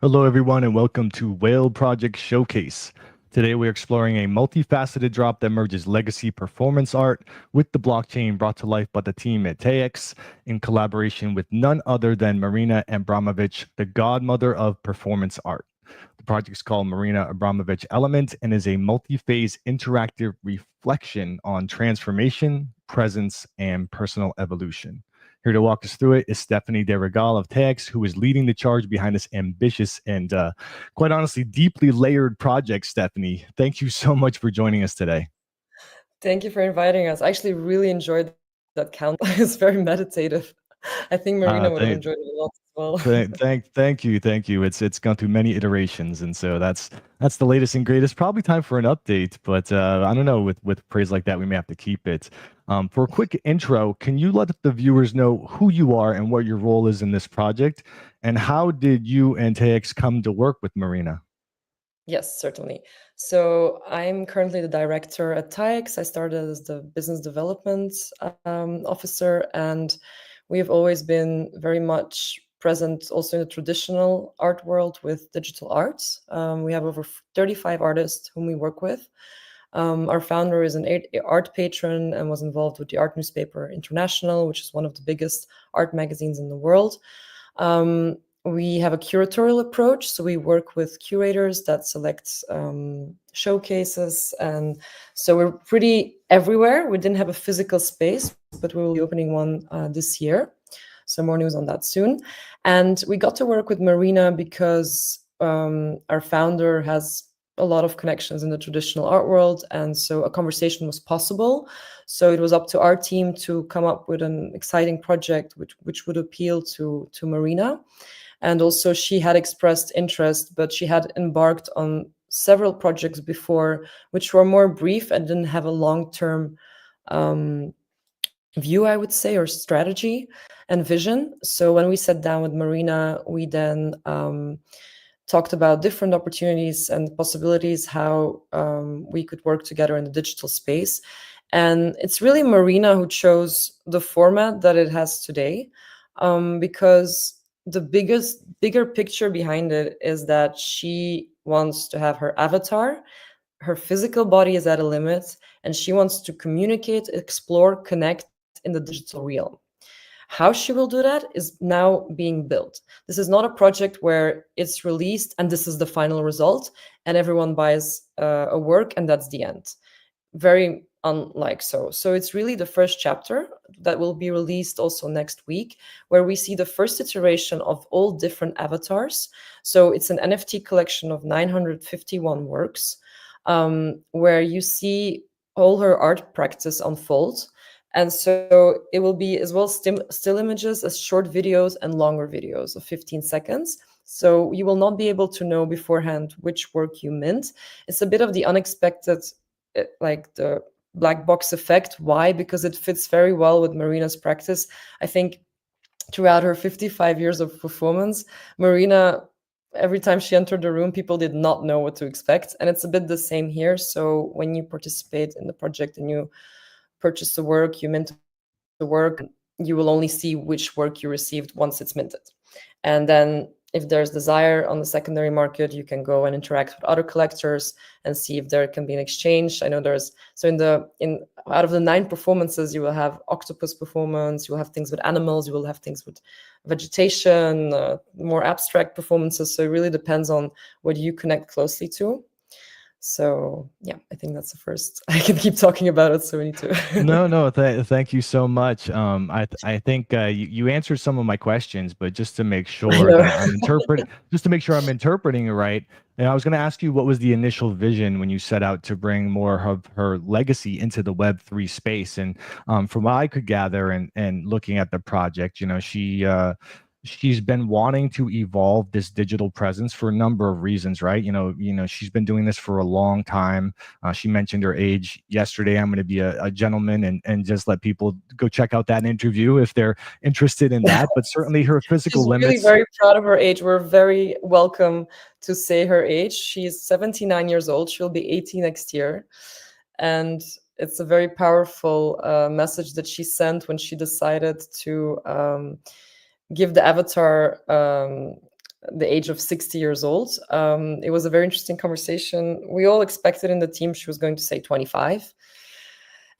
Hello, everyone, and welcome to Whale Project Showcase. Today, we're exploring a multifaceted drop that merges legacy performance art with the blockchain brought to life by the team at TAEX in collaboration with none other than Marina Abramović, the godmother of performance art. The project is called Marina Abramović Element and is a multi-phase interactive reflection on transformation, presence, and personal evolution. Here to walk us through it is Stephanie De Regal of TAEX, who is leading the charge behind this ambitious and, quite honestly, deeply layered project. Stephanie, thank you so much for joining us today. Thank you for inviting us. I actually really enjoyed that count. It's very meditative. I think Marina would have Thank, enjoyed it a lot as well. thank you. It's gone through many iterations, and so that's the latest and greatest. Probably time for an update, but I don't know. With praise like that, we may have to keep it. For a quick intro, can you let the viewers know who you are and what your role is in this project, and how did you and TAEX come to work with Marina? Yes, certainly. So I'm currently the director at TAEX. I started as the business development officer, and we have always been very much present also in the traditional art world with digital arts. We have over 35 artists whom we work with. Our founder is an art patron and was involved with the Art Newspaper International, which is one of the biggest art magazines in the world. We have a curatorial approach, so we work with curators that select showcases, and so we're pretty everywhere. We didn't have a physical space, but we will be opening one this year, so more news on that soon. And we got to work with Marina because our founder has a lot of connections in the traditional art world, and so a conversation was possible. So it was up to our team to come up with an exciting project which would appeal to Marina. And also she had expressed interest, but she had embarked on several projects before, which were more brief and didn't have a long-term view, I would say, or strategy and vision. So when we sat down with Marina, we then talked about different opportunities and possibilities, how we could work together in the digital space. And it's really Marina who chose the format that it has today, because the bigger picture behind it is that she wants to have her avatar. Her physical body is at a limit, and she wants to communicate, explore, connect in the digital realm. How she will do that is now being built. This is not a project where it's released and this is the final result and everyone buys a work and that's the end. Very unlike so. So it's really the first chapter that will be released also next week, where we see the first iteration of all different avatars. So it's an NFT collection of 951 works, where you see all her art practice unfold. And so it will be as well still images as short videos and longer videos of 15 seconds. So you will not be able to know beforehand which work you mint. It's a bit of the unexpected, like the black box effect. Why? Because it fits very well with Marina's practice. I think throughout her 55 years of performance, Marina, every time she entered the room, people did not know what to expect. And it's a bit the same here. So when you participate in the project and you purchase the work, you mint the work, you will only see which work you received once it's minted. And then if there's desire on the secondary market, you can go and interact with other collectors and see if there can be an exchange. I know there's, so in out of the 9 performances, you will have octopus performance, you will have things with animals, you will have things with vegetation, more abstract performances. So it really depends on what you connect closely to. So yeah, I think that's the first. I can keep talking about it, so we need to. No, thank you so much. I think you answered some of my questions, but just to make I sure know. that just to make sure I'm interpreting it right, and I was going to ask you what was the initial vision when you set out to bring more of her legacy into the Web3 space, and from what I could gather and looking at the project, she's been wanting to evolve this digital presence for a number of reasons, right? She's been doing this for a long time. She mentioned her age yesterday. I'm going to be a gentleman and just let people go check out that interview if they're interested in that. But certainly her physical She's really limits. very proud of her age. We're very welcome to say her age. She's 79 years old. She'll be 80 next year. And it's a very powerful message that she sent when she decided to give the avatar the age of 60 years old. It was a very interesting conversation. We all expected in the team she was going to say 25.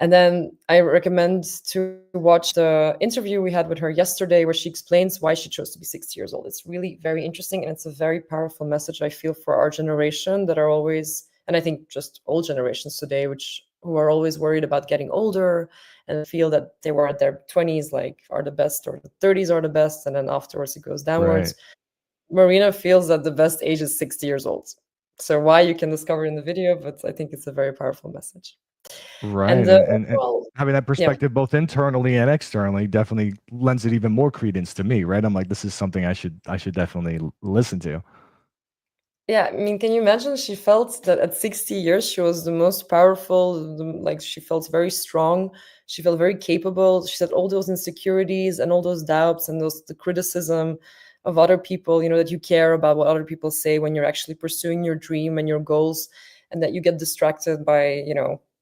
And then I recommend to watch the interview we had with her yesterday, where she explains why she chose to be 60 years old. It's really very interesting, and it's a very powerful message, I feel, for our generation that are always, and I think just all generations today, who are always worried about getting older and feel that they were at their 20s, like, are the best, or the 30s are the best, and then afterwards it goes downwards. Right. Marina feels that the best age is 60 years old. So why, you can discover in the video, but I think it's a very powerful message. Right. And And well, having that yeah. perspective both internally and externally definitely lends it even more credence to me, right? I'm like, this is something I should definitely listen to. Yeah, I mean, can you imagine? She felt that at 60 years she was the most powerful, like, she felt very strong. She felt very capable. She said all those insecurities and all those doubts and the criticism of other people, that you care about what other people say when you're actually pursuing your dream and your goals, and that you get distracted by,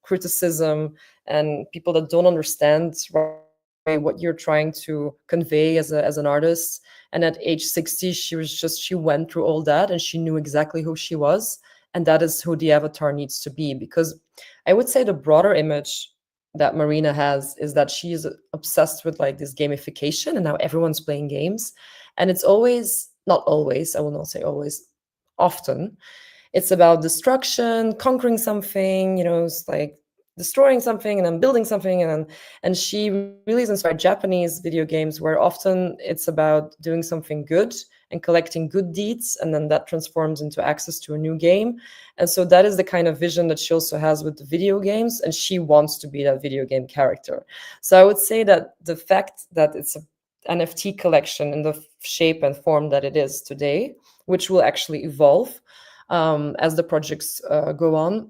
criticism and people that don't understand, right, what you're trying to convey as an artist. And at age 60, she went through all that, and she knew exactly who she was. And that is who the avatar needs to be. Because I would say the broader image that Marina has is that she is obsessed with, like, this gamification, and now everyone's playing games. And it's always, not always, I will not say always, often, it's about destruction, conquering something, it's like destroying something and then building something. And she really is inspired Japanese video games, where often it's about doing something good and collecting good deeds, and then that transforms into access to a new game. And so that is the kind of vision that she also has with the video games, and she wants to be that video game character. So I would say that the fact that it's a NFT collection in the shape and form that it is today, which will actually evolve as the projects go on,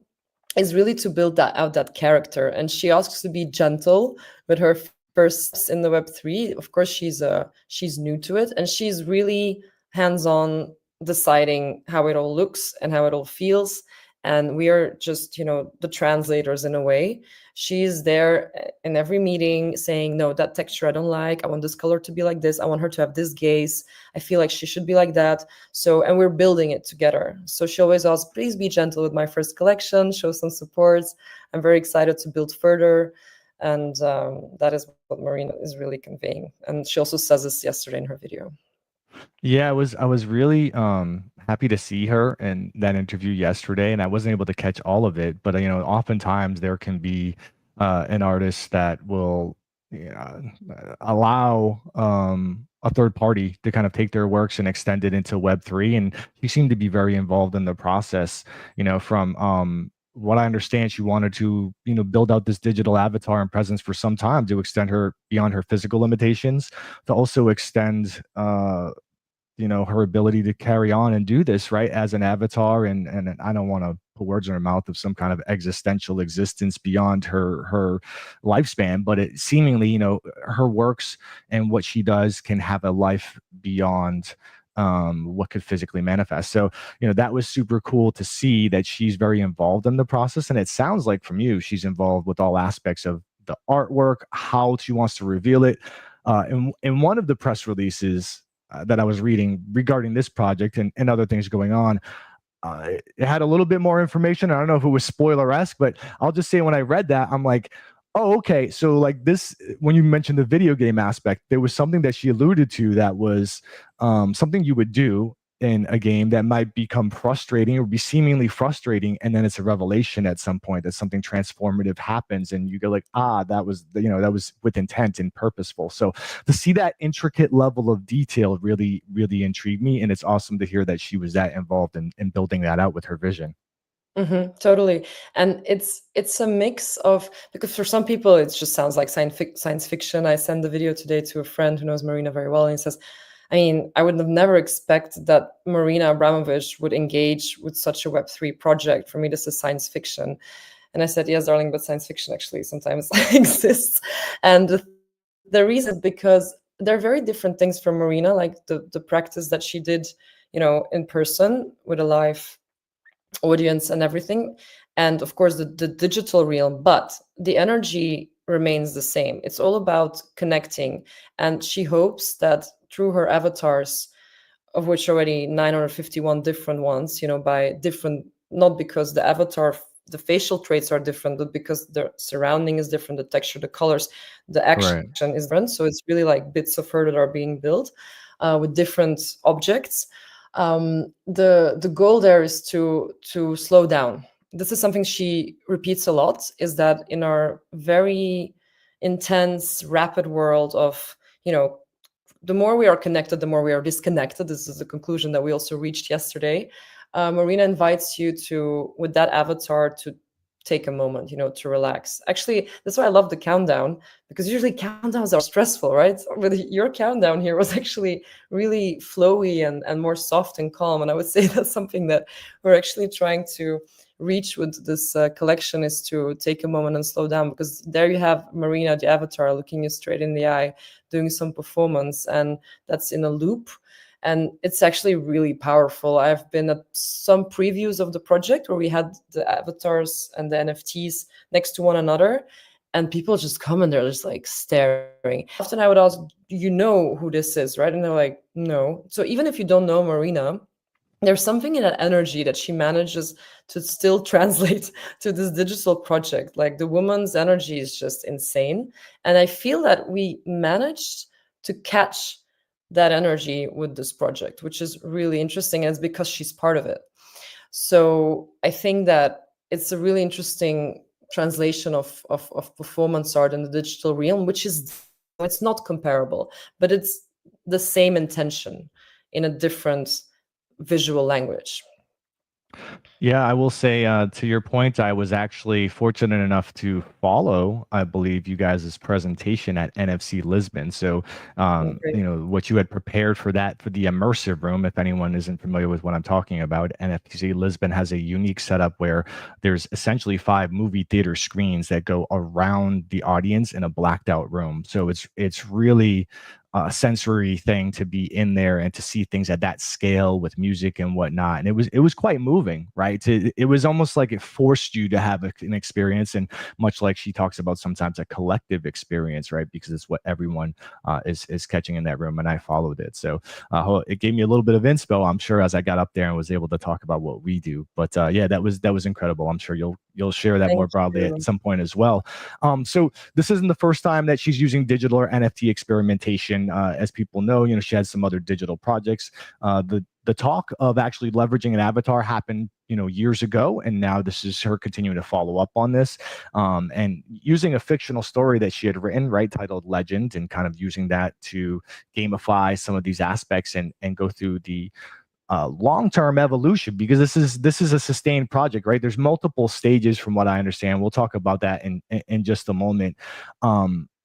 is really to build that character. And she asks to be gentle with her first steps in the Web3. Of course, she's new to it, and she's really hands-on, deciding how it all looks and how it all feels. And we are just, the translators in a way. She's there in every meeting saying, no, that texture I don't like. I want this color to be like this. I want her to have this gaze. I feel like she should be like that. So, and we're building it together. So she always asks, please be gentle with my first collection, show some support. I'm very excited to build further. And that is what Marina is really conveying. And she also says this yesterday in her video. Yeah, I was really happy to see her in that interview yesterday, and I wasn't able to catch all of it. But oftentimes there can be an artist that will allow a third party to kind of take their works and extend it into Web3, and she seemed to be very involved in the process. From what I understand, she wanted to build out this digital avatar and presence for some time to extend her beyond her physical limitations, to also extend her ability to carry on and do this right as an avatar. And I don't want to put words in her mouth of some kind of existential existence beyond her lifespan, but it seemingly, her works and what she does can have a life beyond what could physically manifest. So that was super cool to see that she's very involved in the process. And it sounds like from you, she's involved with all aspects of the artwork, how she wants to reveal it. In one of the press releases that I was reading regarding this project and other things going on, it had a little bit more information. I don't know if it was spoiler-esque, but I'll just say when I read that, I'm like, oh, okay. So like this, when you mentioned the video game aspect, there was something that she alluded to that was something you would do in a game that might become frustrating or be seemingly frustrating, and then it's a revelation at some point that something transformative happens, and you go like, that was that was with intent and purposeful. So to see that intricate level of detail really intrigued me, and it's awesome to hear that she was that involved in building that out with her vision. Totally. And it's a mix of, because for some people it just sounds like science fiction. I sent the video today to a friend who knows Marina very well, and he says, I mean, I would have never expected that Marina Abramović would engage with such a Web3 project. For me, this is science fiction. And I said, yes, darling, but science fiction actually sometimes exists. And the reason is because they're very different things from Marina, like the practice that she did, in person with a live audience and everything, and of course the digital realm, but the energy remains the same. It's all about connecting, and she hopes that through her avatars, of which already 951 different ones, by different, not because the avatar, the facial traits are different, but because the surrounding is different, the texture, the colors, the action is different. So it's really like bits of her that are being built with different objects. The goal there is to slow down. This is something she repeats a lot, is that in our very intense, rapid world of, the more we are connected, the more we are disconnected. This is the conclusion that we also reached yesterday. Marina invites you to, with that avatar, to take a moment, to relax. Actually, that's why I love the countdown, because usually countdowns are stressful, right? But your countdown here was actually really flowy and more soft and calm. And I would say that's something that we're actually trying to reach with this collection, is to take a moment and slow down, because there you have Marina, the avatar, looking you straight in the eye, doing some performance, and that's in a loop. And it's actually really powerful. I've been at some previews of the project where we had the avatars and the NFTs next to one another, and people just come and they're just like staring. Often I would ask, do you know who this is, right? And they're like, no. So even if you don't know Marina, there's something in that energy that she manages to still translate to this digital project. Like, the woman's energy is just insane. And I feel that we managed to catch that energy with this project, which is really interesting. And it's because she's part of it. So I think that it's a really interesting translation of performance art in the digital realm, which is, it's not comparable, but it's the same intention in a different visual language. Yeah, I will say to your point, I was actually fortunate enough to follow, I believe, you guys' presentation at NFC Lisbon. So, what you had prepared for that, for the immersive room, if anyone isn't familiar with what I'm talking about, NFC Lisbon has a unique setup where there's essentially 5 movie theater screens that go around the audience in a blacked out room. So it's really sensory thing to be in there and to see things at that scale with music and whatnot. And it was quite moving, right? It was almost like it forced you to have an experience, and much like she talks about sometimes a collective experience, right? Because it's what everyone is catching in that room, and I followed it. So it gave me a little bit of inspo, I'm sure, as I got up there and was able to talk about what we do. But yeah, that was incredible. I'm sure you'll share that more broadly at some point as well. So this isn't the first time that she's using digital or NFT experimentation. As people know, she had some other digital projects. The talk of actually leveraging an avatar happened, years ago, and now this is her continuing to follow up on this, and using a fictional story that she had written, right, titled Legend, and kind of using that to gamify some of these aspects and go through the long-term evolution, because this is a sustained project, right? There's multiple stages from what I understand. We'll talk about that in just a moment.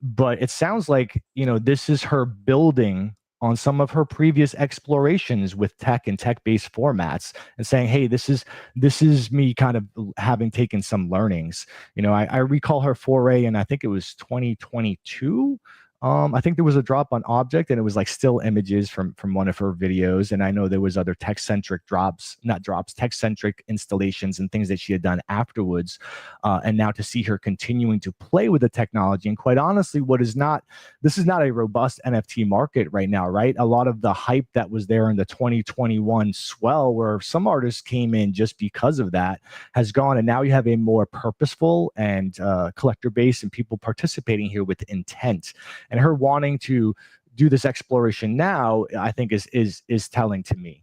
But it sounds like, this is her building on some of her previous explorations with tech and tech-based formats, and saying, hey, this is me kind of having taken some learnings. I recall her foray, and I think it was 2022. I think there was a drop on Object, and it was like still images from one of her videos. And I know there was other tech-centric tech-centric installations and things that she had done afterwards. And now to see her continuing to play with the technology, and quite honestly, this is not a robust NFT market right now, right? A lot of the hype that was there in the 2021 swell, where some artists came in just because of that, has gone. And now you have a more purposeful and collector base, and people participating here with intent. And her wanting to do this exploration now, I think is telling to me.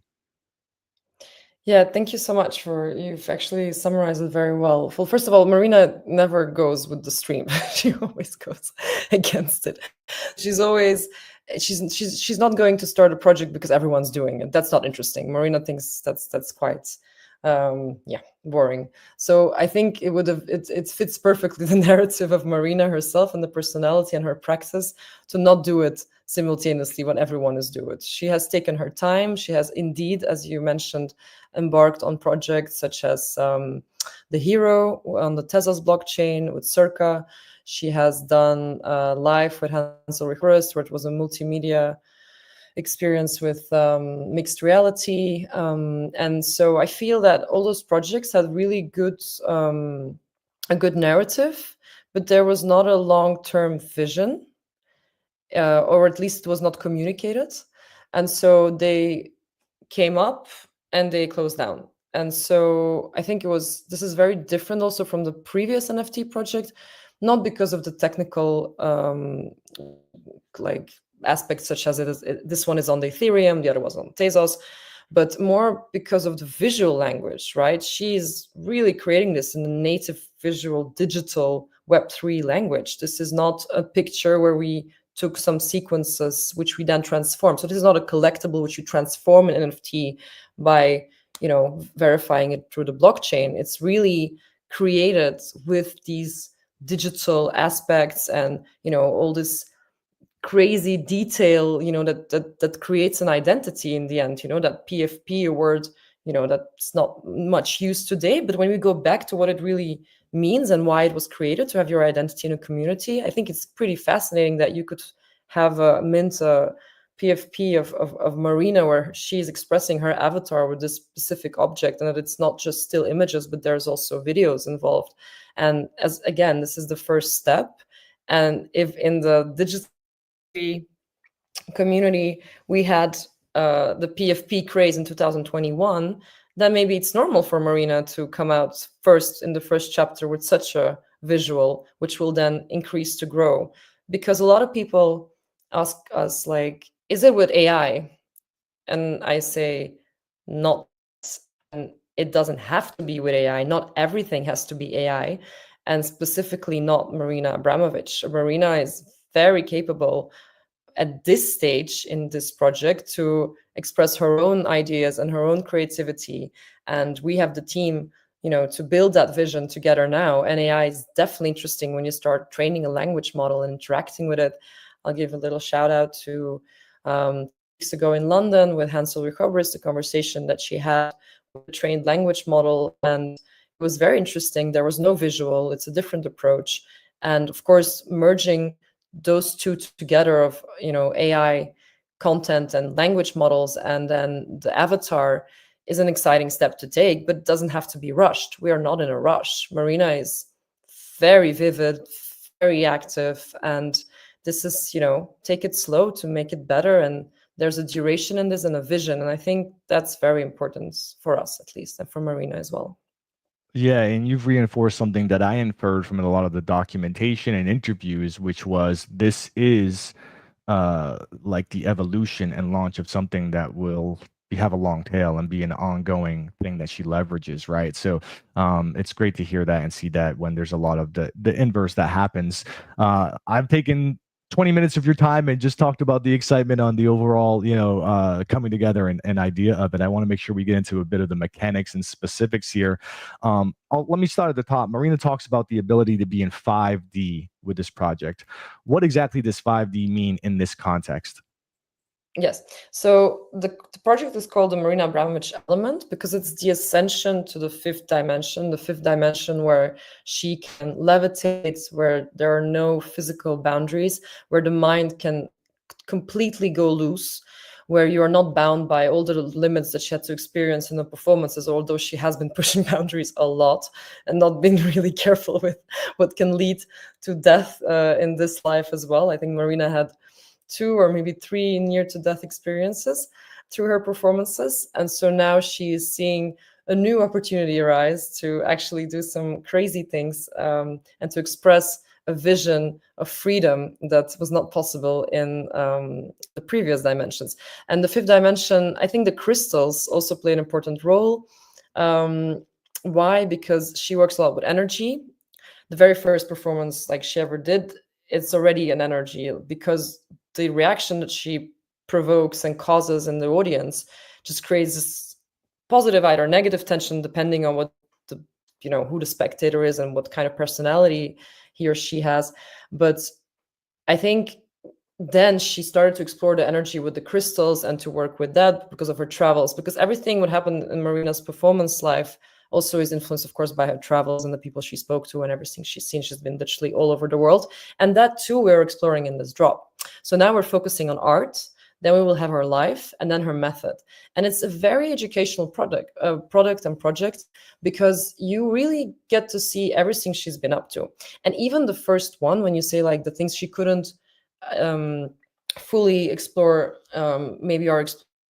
Yeah, thank you so much you've actually summarized it very well. Well, first of all, Marina never goes with the stream. She always goes against it. She's not going to start a project because everyone's doing it. That's not interesting. Marina thinks that's quite boring. So I think it fits perfectly the narrative of Marina herself and the personality and her praxis to not do it simultaneously when everyone is doing it. She has taken her time. She has indeed, as you mentioned, embarked on projects such as the Hero on the Tesla's blockchain with Circa. She has done live with Hansel Richards, where it was a multimedia experience with mixed reality. And so I feel that all those projects had really a good narrative, but there was not a long-term vision, or at least it was not communicated. And so they came up and they closed down. And so I think this is very different also from the previous NFT project, not because of the technical like aspects, such as this one is on the Ethereum, the other was on Tezos, but more because of the visual language, right? She's really creating this in a native visual digital Web3 language. This is not a picture where we took some sequences which we then transform. So this is not a collectible which you transform in NFT by, verifying it through the blockchain. It's really created with these digital aspects and, all this crazy detail, that creates an identity in the end, that PFP, a word, that's not much used today. But when we go back to what it really means and why it was created, to have your identity in a community, I think it's pretty fascinating that you could have a PFP of Marina, where she's expressing her avatar with this specific object, and that it's not just still images, but there's also videos involved. And again, this is the first step. And if in the digital community we had the PFP craze in 2021, then maybe it's normal for Marina to come out first in the first chapter with such a visual, which will then increase to grow. Because a lot of people ask us, like, is it with AI? And I say, not. And it doesn't have to be with AI. Not everything has to be AI. And specifically not Marina Abramović. Marina is very capable at this stage in this project to express her own ideas and her own creativity. And we have the team, to build that vision together now. And AI is definitely interesting when you start training a language model and interacting with it. I'll give a little shout out to weeks ago in London with Hansel Recovers, the conversation that she had with a trained language model. And it was very interesting. There was no visual. It's a different approach. And of course, merging those two together of, AI content and language models, and then the avatar, is an exciting step to take, but it doesn't have to be rushed. We are not in a rush. Marina is very vivid, very active, and this is, take it slow to make it better. And there's a duration in this and a vision. And I think that's very important for us, at least, and for Marina as well. Yeah, and you've reinforced something that I inferred from a lot of the documentation and interviews, which was this is like the evolution and launch of something that will have a long tail and be an ongoing thing that she leverages, right? So it's great to hear that and see that when there's a lot of the inverse that happens. I've taken 20 minutes of your time and just talked about the excitement on the overall, coming together and idea of it. I want to make sure we get into a bit of the mechanics and specifics here. Let me start at the top. Marina talks about the ability to be in 5D with this project. What exactly does 5D mean in this context? Yes. So the project is called the Marina Abramović Element because it's the ascension to the fifth dimension where she can levitate, where there are no physical boundaries, where the mind can completely go loose, where you are not bound by all the limits that she had to experience in the performances, although she has been pushing boundaries a lot and not being really careful with what can lead to death in this life as well. I think Marina had 2 or maybe 3 near-to-death experiences through her performances. And so now she is seeing a new opportunity arise to actually do some crazy things and to express a vision of freedom that was not possible in the previous dimensions. And the fifth dimension, I think the crystals also play an important role. Why? Because she works a lot with energy. The very first performance like she ever did, it's already an energy, because the reaction that she provokes and causes in the audience just creates this positive either negative tension, depending on what the, who the spectator is and what kind of personality he or she has. But I think then she started to explore the energy with the crystals and to work with that because of her travels, because everything what happened in Marina's performance life also is influenced, of course, by her travels and the people she spoke to and everything she's seen. She's been literally all over the world. And that too, we're exploring in this drop. So now we're focusing on art, then we will have her life, and then her method. And it's a very educational product and project, because you really get to see everything she's been up to. And even the first one, when you say like the things she couldn't fully explore, maybe are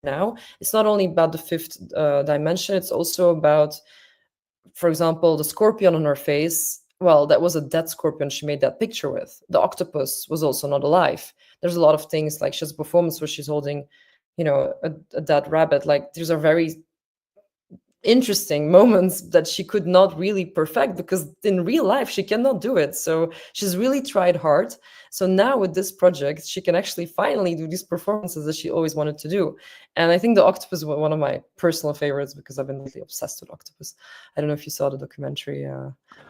now, it's not only about the fifth dimension, it's also about, for example, the scorpion on her face. Well, that was a dead scorpion she made that picture with. The octopus was also not alive. There's a lot of things, like she has a performance where she's holding, a dead rabbit. Like, these are very interesting moments that she could not really perfect, because in real life she cannot do it. So she's really tried hard. So now with this project, she can actually finally do these performances that she always wanted to do. And I think the octopus was one of my personal favorites, because I've been really obsessed with octopus. I don't know if you saw the documentary,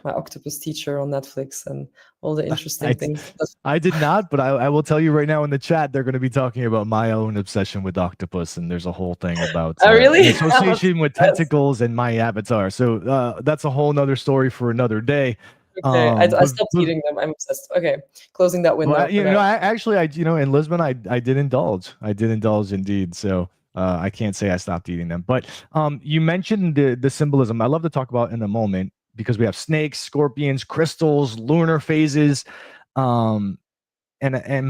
My Octopus Teacher, on Netflix, and all the interesting things. I did not, but I will tell you right now in the chat, they're going to be talking about my own obsession with octopus, and there's a whole thing about really? the association with tentacles and my avatar. So that's a whole nother story for another day. Okay, I stopped eating them. I'm obsessed. Okay, closing that window. Well, in Lisbon, I did indulge. I did indulge indeed. So I can't say I stopped eating them. But you mentioned the symbolism. I love to talk about in a moment, because we have snakes, scorpions, crystals, lunar phases. And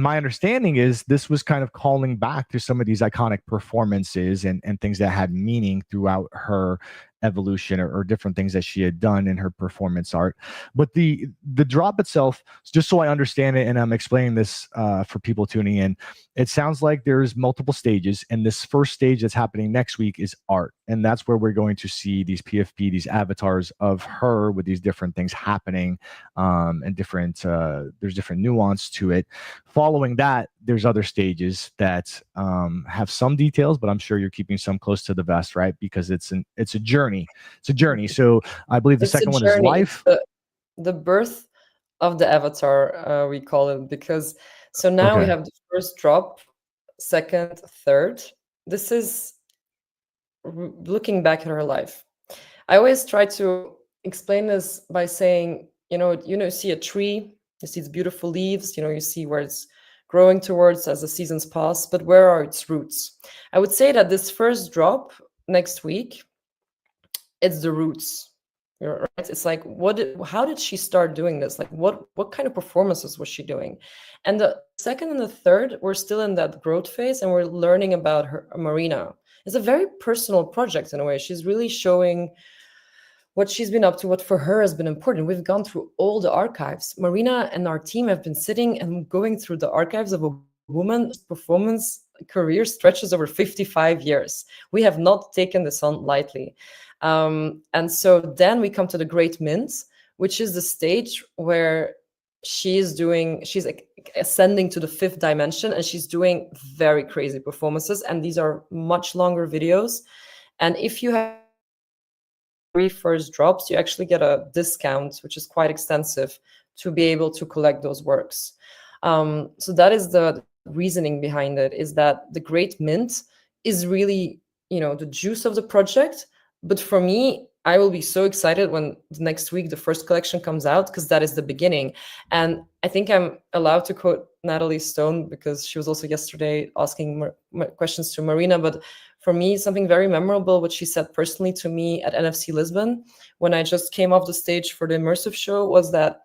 my understanding is this was kind of calling back to some of these iconic performances and things that had meaning throughout her evolution, or different things that she had done in her performance art. But the drop itself, just so I understand it, and I'm explaining this for people tuning in, it sounds like there's multiple stages, and this first stage that's happening next week is art, and that's where we're going to see these PFP, these avatars of her with these different things happening, and there's different nuance to it. Following that, there's other stages that have some details, but I'm sure you're keeping some close to the vest, right? Because it's a journey. It's a journey. So I believe the second one is life. The birth of the avatar, we call it, because so now we have the first drop, second, third. This is looking back at her life. I always try to explain this by saying, you see a tree, you see its beautiful leaves, you see where it's growing towards as the seasons pass, but where are its roots? I would say that this first drop next week, it's the roots, right? It's like, how did she start doing this? Like, what kind of performances was she doing? And the second and the third, we're still in that growth phase, and we're learning about her. Marina, it's a very personal project in a way. She's really showing what she's been up to, what for her has been important. We've gone through all the archives. Marina and our team have been sitting and going through the archives of a woman's performance career stretches over 55 years. We have not taken this on lightly. And so then we come to the Great Mint, which is the stage where she's ascending to the fifth dimension, and she's doing very crazy performances. And these are much longer videos. And if you have 3 first drops, you actually get a discount, which is quite extensive, to be able to collect those works. So that is the reasoning behind it, is that the Great Mint is really, the juice of the project. But for me, I will be so excited when next week the first collection comes out, because that is the beginning. And I think I'm allowed to quote Natalie Stone, because she was also yesterday asking questions to Marina. But for me, something very memorable, what she said personally to me at NFC Lisbon, when I just came off the stage for the immersive show, was that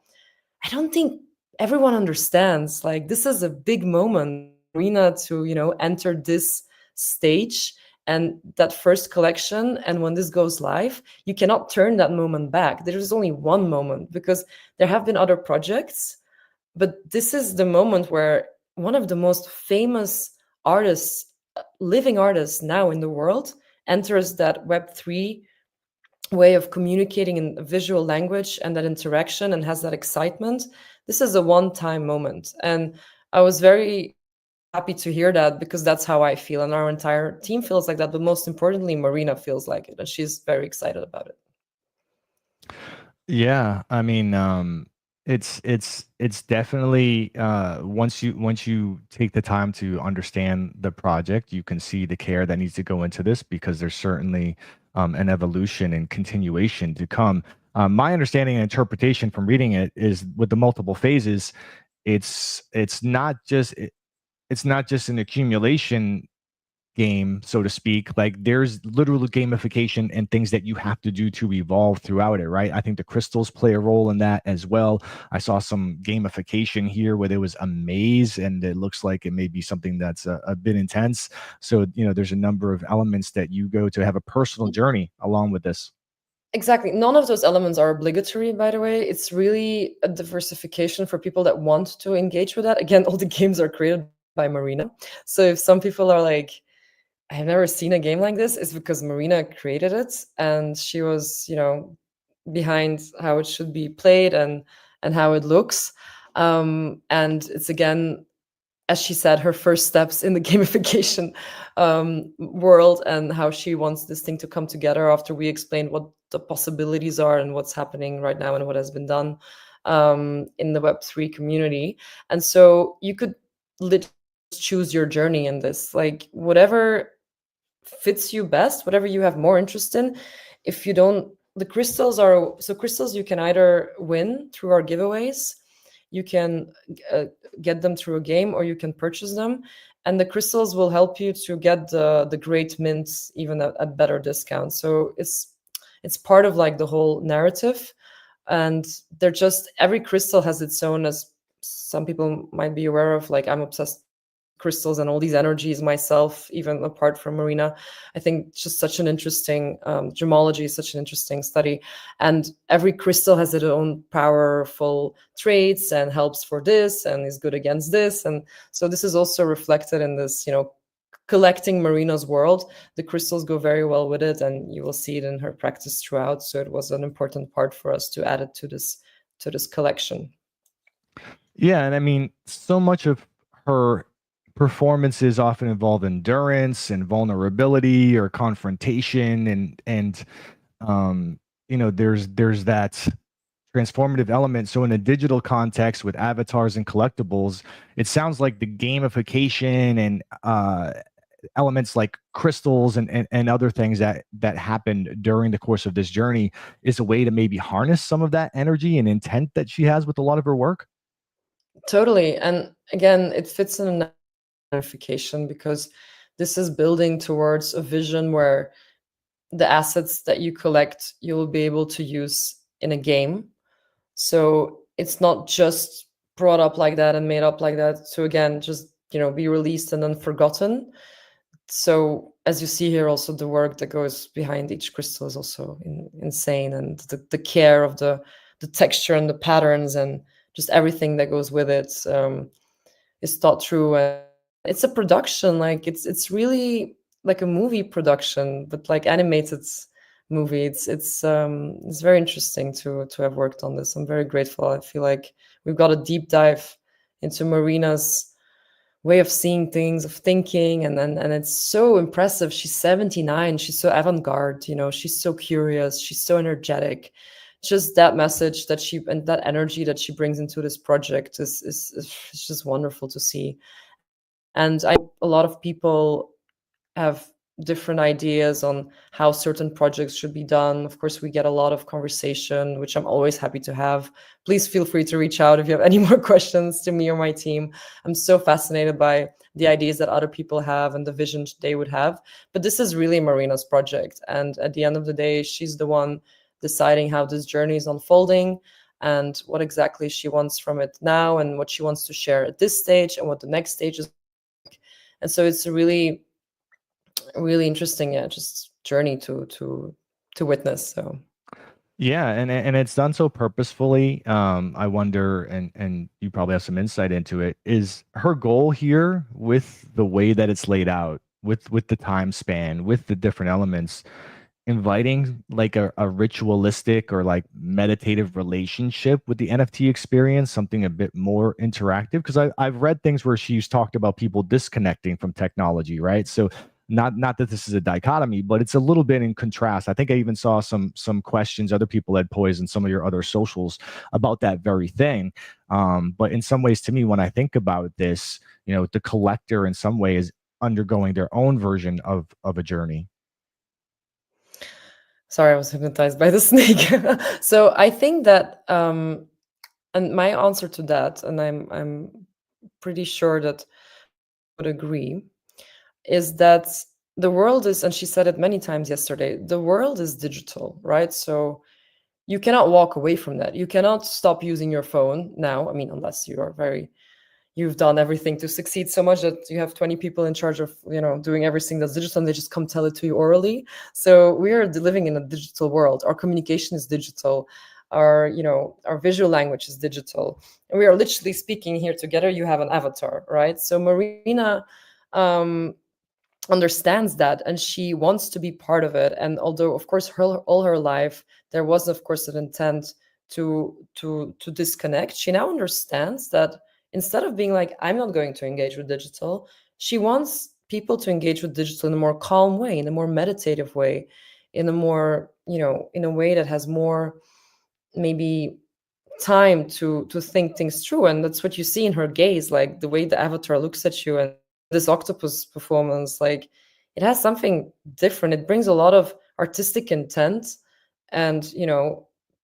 I don't think everyone understands, like, this is a big moment, Marina, to, enter this stage and that first collection. And when this goes live, you cannot turn that moment back. There is only one moment, because there have been other projects, but this is the moment where one of the most famous artists, living artists now in the world, enters that Web3 way of communicating in visual language, and that interaction, and has that excitement. This is a one-time moment. And I was very happy to hear that, because that's how I feel, and our entire team feels like that. But most importantly, Marina feels like it, and she's very excited about it. Yeah, I mean, it's definitely once you take the time to understand the project, you can see the care that needs to go into this, because there's certainly an evolution and continuation to come. My understanding and interpretation from reading it is, with the multiple phases, it's not just an accumulation game, so to speak. Like there's literal gamification and things that you have to do to evolve throughout it, right? I think the crystals play a role in that as well. I saw some gamification here where there was a maze, and it looks like it may be something that's a bit intense. So, there's a number of elements that you go to have a personal journey along with this. Exactly. None of those elements are obligatory, by the way. It's really a diversification for people that want to engage with that. Again, all the games are created by Marina. So if some people are like, I've never seen a game like this, it's because Marina created it and she was, behind how it should be played and how it looks. And it's, again, as she said, her first steps in the gamification world, and how she wants this thing to come together after we explained what the possibilities are and what's happening right now and what has been done in the Web3 community. And so you could literally choose your journey in this, like whatever fits you best, whatever you have more interest in. If you don't, the crystals are, so crystals you can either win through our giveaways, you can get them through a game, or you can purchase them, and the crystals will help you to get the great mints even at better discounts. So it's part of like the whole narrative, and they're just, every crystal has its own, as some people might be aware of. Like, I'm obsessed crystals and all these energies myself, even apart from Marina. I think it's just such an interesting gemology is such an interesting study, and every crystal has its own powerful traits and helps for this and is good against this. And so this is also reflected in this, collecting Marina's world. The crystals go very well with it, and you will see it in her practice throughout. So it was an important part for us to add it to this collection. Yeah, and I mean, so much of her performances often involve endurance and vulnerability or confrontation, and there's that transformative element. So in a digital context with avatars and collectibles, it sounds like the gamification and elements like crystals and other things that happened during the course of this journey is a way to maybe harness some of that energy and intent that she has with a lot of her work. Totally. And again, it fits in a unification, because this is building towards a vision where the assets that you collect, you will be able to use in a game. So it's not just brought up like that and made up like that. So again, just, be released and then forgotten. So as you see here, also the work that goes behind each crystal is also insane, and the care of the texture and the patterns and just everything that goes with it is thought through. And it's a production, like it's really like a movie production, but like animated movie. It's very interesting to have worked on this. I'm very grateful. I feel like we've got a deep dive into Marina's way of seeing things, of thinking, and it's so impressive. She's 79. She's so avant-garde. She's so curious. She's so energetic. Just that message that she, and that energy that she brings into this project is it's just wonderful to see. And I know a lot of people have different ideas on how certain projects should be done. Of course, we get a lot of conversation, which I'm always happy to have. Please feel free to reach out if you have any more questions to me or my team. I'm so fascinated by the ideas that other people have and the visions they would have. But this is really Marina's project. And at the end of the day, she's the one deciding how this journey is unfolding and what exactly she wants from it now, and what she wants to share at this stage, and what the next stage is. And so it's a really interesting, just journey to witness. So Yeah, and it's done so purposefully. I wonder, and you probably have some insight into it. Is her goal here with the way that it's laid out, with the time span, with the different elements, inviting like a ritualistic or like meditative relationship with the NFT experience, something a bit more interactive? Because I've read things where she's talked about people disconnecting from technology, right? So not that this is a dichotomy, but it's a little bit in contrast. I think I even saw some questions other people had posed in some of your other socials about that very thing. But in some ways, to me, when I think about this, the collector in some way is undergoing their own version of a journey. sorry, I was hypnotized by the snake. So I think that and my answer to that, and I'm pretty sure that would agree, is that the world is, and she said it many times yesterday, the world is digital, right? So you cannot walk away from that. You cannot stop using your phone now. I mean, unless you are you've done everything to succeed so much that you have 20 people in charge of, doing everything that's digital, and they just come tell it to you orally. So we are living in a digital world. Our communication is digital. Our visual language is digital. And we are literally speaking here together. You have an avatar, right? So Marina, um, understands that, and she wants to be part of it. And although of course all her life there was of course an intent to disconnect, she now understands that instead of being like, I'm not going to engage with digital, she wants people to engage with digital in a more calm way, in a more meditative way, in a more, in a way that has more maybe time to think things through. And that's what you see in her gaze, like the way the avatar looks at you. And this octopus performance, like, it has something different. It brings a lot of artistic intent and,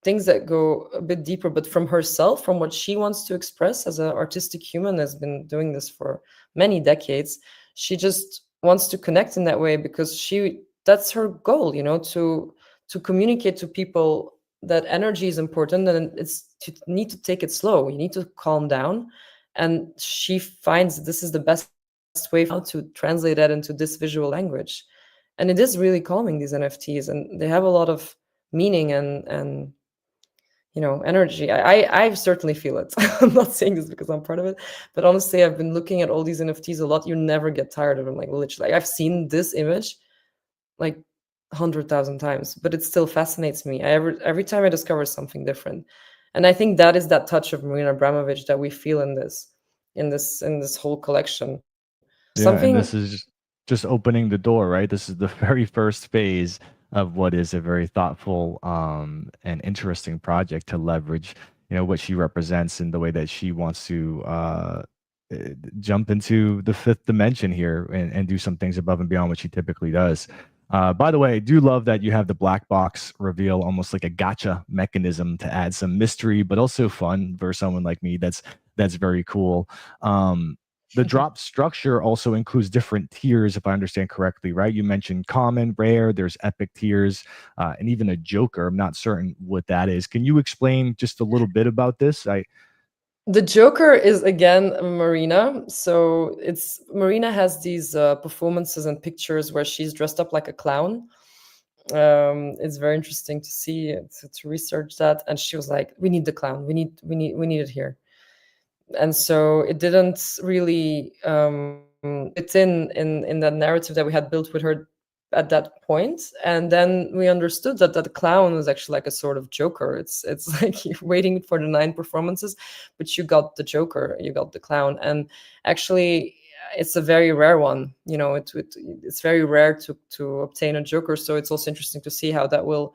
things that go a bit deeper, but from herself, from what she wants to express as an artistic human, has been doing this for many decades. She just wants to connect in that way because that's her goal, to communicate to people that energy is important, and it's you need to take it slow. You need to calm down. And she finds this is the best way how to translate that into this visual language. And it is really calming, these NFTs, and they have a lot of meaning and energy. I certainly feel it. I'm not saying this because I'm part of it, but honestly, I've been looking at all these NFTs a lot. You never get tired of them. Like, literally, I've seen this image like 100,000 times, but it still fascinates me. Every time I discover something different. And I think that is that touch of Marina Abramović that we feel in this whole collection. Yeah, and Something. this is just opening the door, right? This is the very first phase of what is a very thoughtful and interesting project to leverage, what she represents in the way that she wants to jump into the fifth dimension here and do some things above and beyond what she typically does. By the way, I do love that you have the black box reveal, almost like a gotcha mechanism to add some mystery, but also fun for someone like me. That's very cool. The drop structure also includes different tiers, if I understand correctly, right? You mentioned common, rare, there's epic tiers, and even a joker. I'm not certain what that is. Can you explain just a little bit about this? The Joker is again Marina. So it's Marina has these performances and pictures where she's dressed up like a clown. It's very interesting to see, to research that. And she was like, "We need the clown. We need it here." And so it didn't really fit in that narrative that we had built with her at that point. And then we understood that the clown was actually like a sort of joker. It's like you're waiting for the 9 performances, but you got the joker, you got the clown. And actually it's a very rare one. It's very rare to obtain a joker. So it's also interesting to see how that will,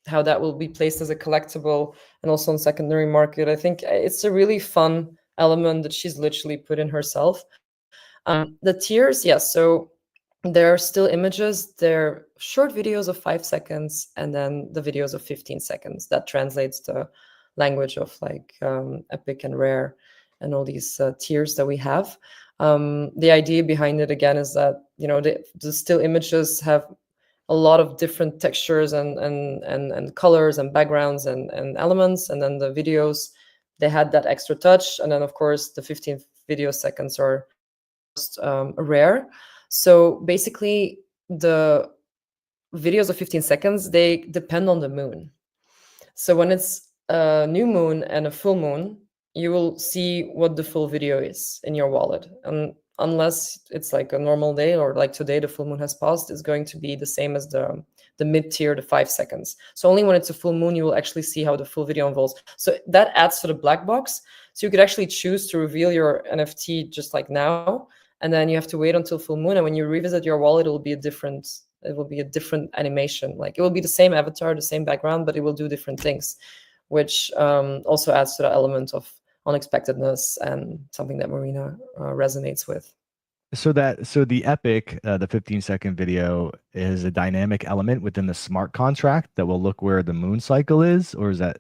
how that will be placed as a collectible and also on secondary market. I think it's a really fun element that she's literally put in herself. The tiers, yes. So there are still images. They're short videos of 5 seconds, and then the videos of 15 seconds. That translates the language of like epic and rare and all these tiers that we have. The idea behind it again is that the still images have a lot of different textures and colors and backgrounds and elements, and then the videos, they had that extra touch. And then of course the 15 video seconds are rare. So basically the videos of 15 seconds, they depend on the moon. So when it's a new moon and a full moon, you will see what the full video is in your wallet. And unless it's like a normal day, or like today the full moon has passed, it's going to be the same as the mid tier, the 5 seconds. So only when it's a full moon you will actually see how the full video unfolds. So that adds to the black box. So you could actually choose to reveal your NFT just like now, and then you have to wait until full moon. And when you revisit your wallet, it will be a different animation. Like it will be the same avatar, the same background, but it will do different things, which also adds to the element of unexpectedness and something that Marina resonates with. So the epic, the 15-second video is a dynamic element within the smart contract that will look where the moon cycle is, or is that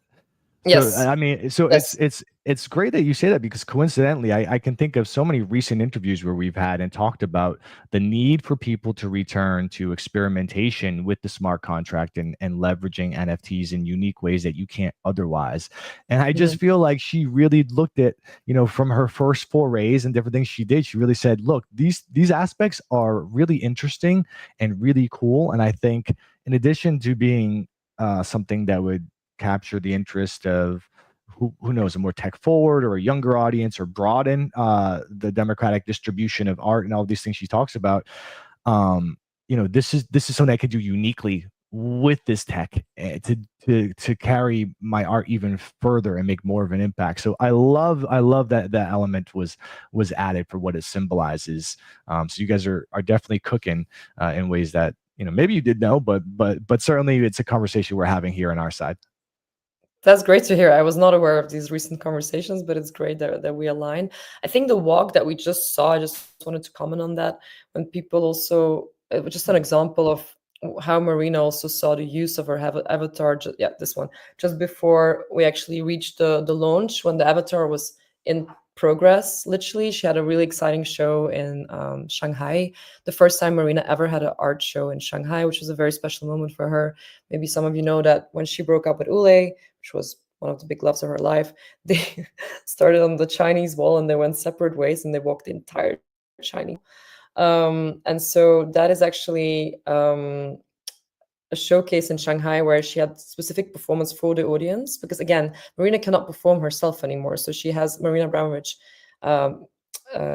So Yes. I mean, so Yes. it's great that you say that, because coincidentally, I can think of so many recent interviews where we've had and talked about the need for people to return to experimentation with the smart contract and leveraging NFTs in unique ways that you can't otherwise. And I just Mhm. feel like she really looked at, from her first forays and different things she did, she really said, look, these aspects are really interesting and really cool. And I think in addition to being something that would capture the interest of who knows, a more tech forward or a younger audience, or broaden the democratic distribution of art and all these things she talks about. um this is something I could do uniquely with this tech, to carry my art even further and make more of an impact. So I love that that element was added for what it symbolizes. So you guys are definitely cooking in ways that maybe you did know, but certainly it's a conversation we're having here on our side. That's great to hear. I was not aware of these recent conversations, but it's great that we align. I think the walk that we just saw, I just wanted to comment on that. When people also, it was just an example of how Marina also saw the use of her avatar. Yeah, this one, just before we actually reached the launch, when the avatar was in progress. Literally, she had a really exciting show in Shanghai. The first time Marina ever had an art show in Shanghai, which was a very special moment for her. Maybe some of you know that when she broke up with Ule, which was one of the big loves of her life, they started on the Chinese wall and they went separate ways and they walked the entire Chinese. And so that is actually a showcase in Shanghai where she had specific performance for the audience, because again, Marina cannot perform herself anymore. So she has Marina Abramović um,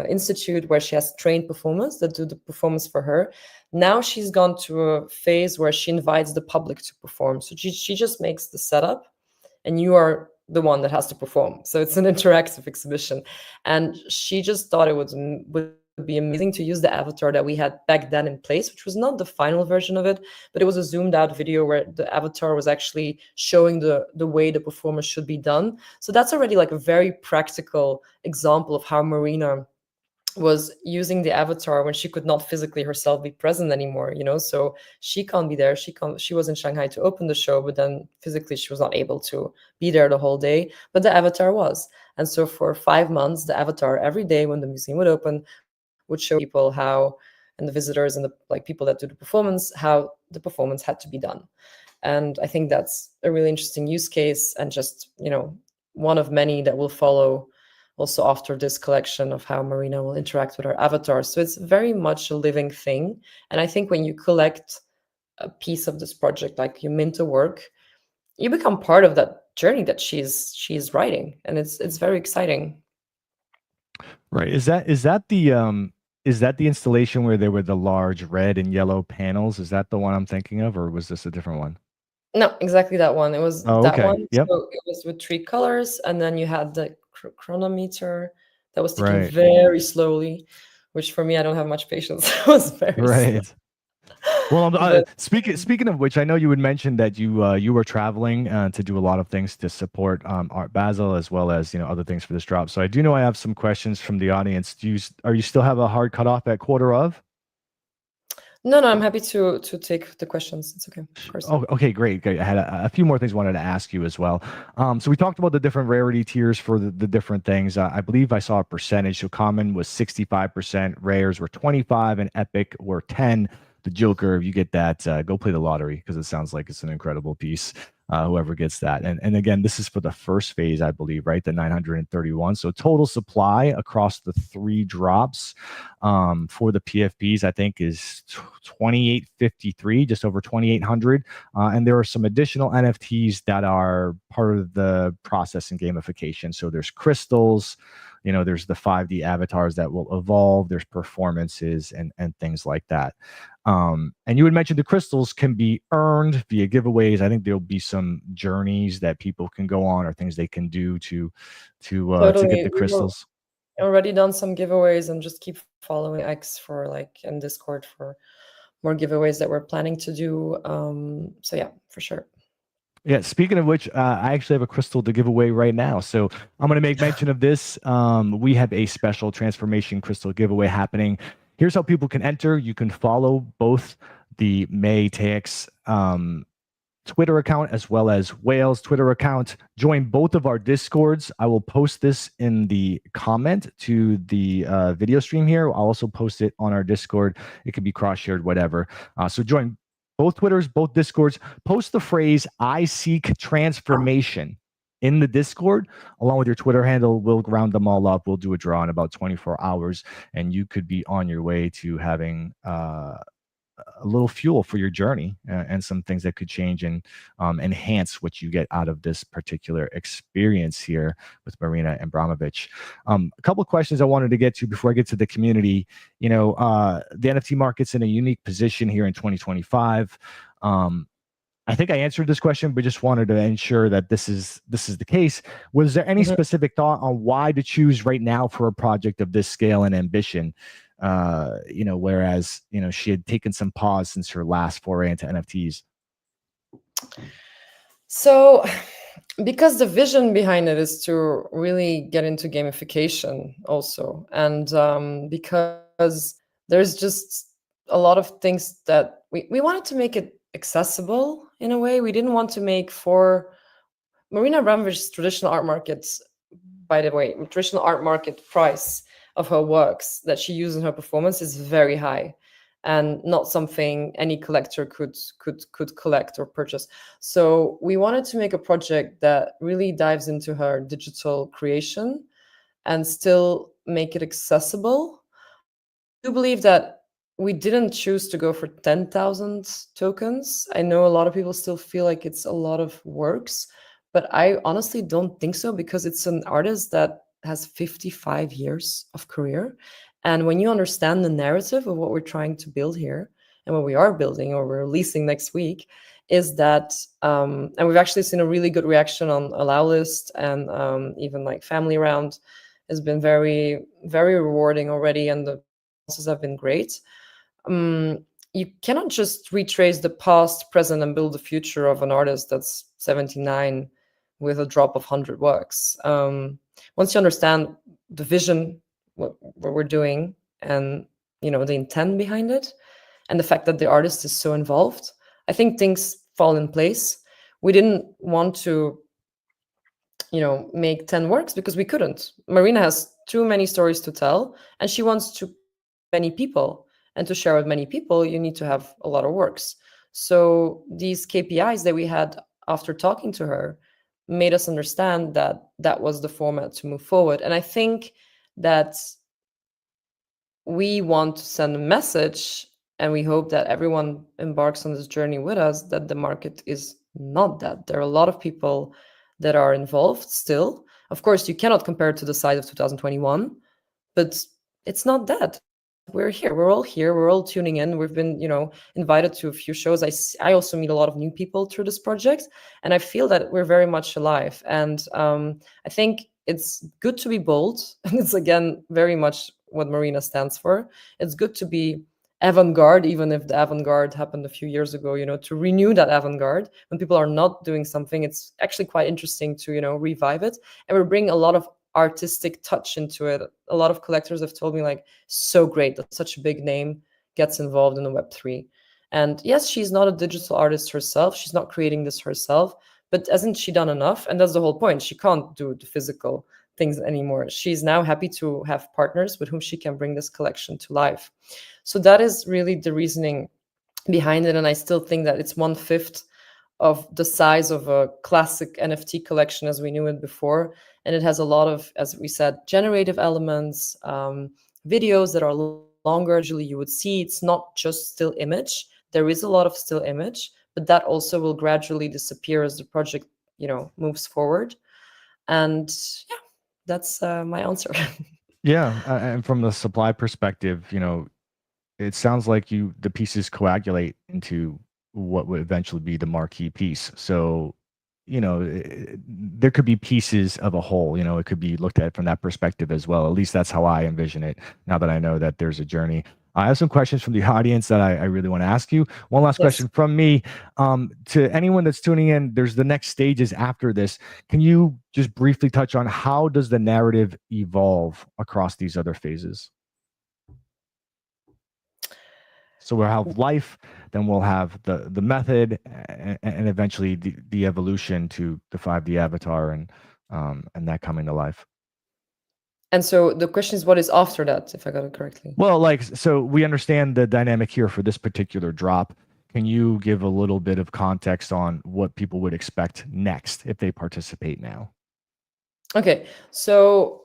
Institute where she has trained performers that do the performance for her. Now she's gone to a phase where she invites the public to perform. So she just makes the setup and you are the one that has to perform. So it's an interactive exhibition. And she just thought it would be amazing to use the avatar that we had back then in place, which was not the final version of it, but it was a zoomed out video where the avatar was actually showing the way the performance should be done. So that's already like a very practical example of how Marina was using the avatar when she could not physically herself be present anymore, so she can't be there. She was in Shanghai to open the show, but then physically she was not able to be there the whole day, but the avatar was. And so for 5 months, the avatar every day when the museum would open would show people how, and the visitors and the like people that do the performance, how the performance had to be done. And I think that's a really interesting use case, and just one of many that will follow also after this collection of how Marina will interact with her avatar. So it's very much a living thing. And I think when you collect a piece of this project, like you mint a work, you become part of that journey that she's writing, and it's very exciting. Right. Is that the installation where there were the large red and yellow panels? Is that the one I'm thinking of, or was this a different one? No, exactly that one. It was Oh, that okay. one. Yep. So it was with 3 colors, and then you had the chronometer that was ticking Right. very slowly, which for me, I don't have much patience. It was very slow. Right. Well, But speaking of which, I know you had mentioned that you were traveling to do a lot of things to support Art Basel, as well as other things for this drop. So I do know I have some questions from the audience. Are you still have a hard cutoff at quarter of? no, I'm happy to take the questions. It's okay, of course. Oh, okay, great. Great. I had a few more things I wanted to ask you as well. So we talked about the different rarity tiers for the different things. I believe I saw a percentage. So common was 65%, rares were 25, and epic were 10. The Joker, if you get that, go play the lottery, because it sounds like it's an incredible piece. Whoever gets that, and again, this is for the first phase, I believe, right? The 931. So total supply across the 3 drops for the PFPs, I think, is 2853, just over 2800. And there are some additional NFTs that are part of the process and gamification. So there's crystals, there's the 5D avatars that will evolve, there's performances and things like that. And you had mentioned the crystals can be earned via giveaways. I think there'll be some journeys that people can go on, or things they can do to get Totally. the We've crystals. already done some giveaways, and just keep following X for like in Discord for more giveaways that we're planning to do. So yeah, for sure. Yeah, speaking of which, I actually have a crystal to give away right now. So I'm going to make mention of this. We have a special transformation crystal giveaway happening. Here's how people can enter. You can follow both the MAE TX Twitter account as well as Whale's Twitter account. Join both of our Discords. I will post this in the comment to the video stream here. I'll also post it on our Discord. It could be cross-shared, whatever. So join both Twitters, both Discords. Post the phrase "I seek transformation" in the Discord, along with your Twitter handle. We'll round them all up. We'll do a draw in about 24 hours, and you could be on your way to having a little fuel for your journey, and some things that could change and enhance what you get out of this particular experience here with Marina Abramović. A couple of questions I wanted to get to before I get to the community. The NFT market's in a unique position here in 2025. I think I answered this question, but just wanted to ensure that this is the case. Was there any specific thought on why to choose right now for a project of this scale and ambition? Whereas, she had taken some pause since her last foray into NFTs. So, because the vision behind it is to really get into gamification also, and because there's just a lot of things that we wanted to make it accessible in a way. We didn't want to make for Marina Abramović's traditional art markets, by the way, traditional art market price of her works that she uses in her performance is very high, and not something any collector could collect or purchase. So we wanted to make a project that really dives into her digital creation and still make it accessible. I do believe that we didn't choose to go for 10,000 tokens. I know a lot of people still feel like it's a lot of works, but I honestly don't think so, because it's an artist that has 55 years of career. And when you understand the narrative of what we're trying to build here and what we are building or we're releasing next week, is that, and we've actually seen a really good reaction on Allow List, and even like Family Round has been very, very rewarding already, and the responses have been great. You cannot just retrace the past, present, and build the future of an artist that's 79 with a drop of 100 works. Once you understand the vision, what we're doing, and the intent behind it, and the fact that the artist is so involved, I think things fall in place. We didn't want to make 10 works because we couldn't. Marina has too many stories to tell, and she wants to many people, and to share with many people you need to have a lot of works. So these KPIs that we had after talking to her made us understand that that was the format to move forward. And I think that we want to send a message, and we hope that everyone embarks on this journey with us, that the market is not that. There are a lot of people that are involved still. Of course, you cannot compare it to the size of 2021, but it's not that. We're here. We're all here. We're all tuning in. We've been, invited to a few shows. I also meet a lot of new people through this project, and I feel that we're very much alive. And I think it's good to be bold, and it's again very much what Marina stands for. It's good to be avant-garde, even if the avant-garde happened a few years ago. To renew that avant-garde when people are not doing something, it's actually quite interesting to revive it, and we bring a lot of artistic touch into it. A lot of collectors have told me, like, so great that such a big name gets involved in the Web3. And yes, she's not a digital artist herself. She's not creating this herself, but hasn't she done enough? And that's the whole point. She can't do the physical things anymore. She's now happy to have partners with whom she can bring this collection to life. So that is really the reasoning behind it. And I still think that it's 1/5 of the size of a classic NFT collection as we knew it before. And it has a lot of, as we said, generative elements, videos that are longer. Usually you would see it's not just still image. There is a lot of still image, but that also will gradually disappear as the project, moves forward. And yeah, that's my answer. Yeah, and from the supply perspective, it sounds like the pieces coagulate into what would eventually be the marquee piece. So, there could be pieces of a whole. It could be looked at from that perspective as well. At least that's how I envision it, now that I know that there's a journey. I have some questions from the audience that I really want to ask you. One last question from me. To anyone that's tuning in, there's the next stages after this. Can you just briefly touch on how does the narrative evolve across these other phases? So we'll have life, then we'll have the method, and eventually the evolution to the 5D avatar and that coming to life. And so the question is, what is after that, if I got it correctly? Well, like, so we understand the dynamic here for this particular drop. Can you give a little bit of context on what people would expect next if they participate now? Okay, so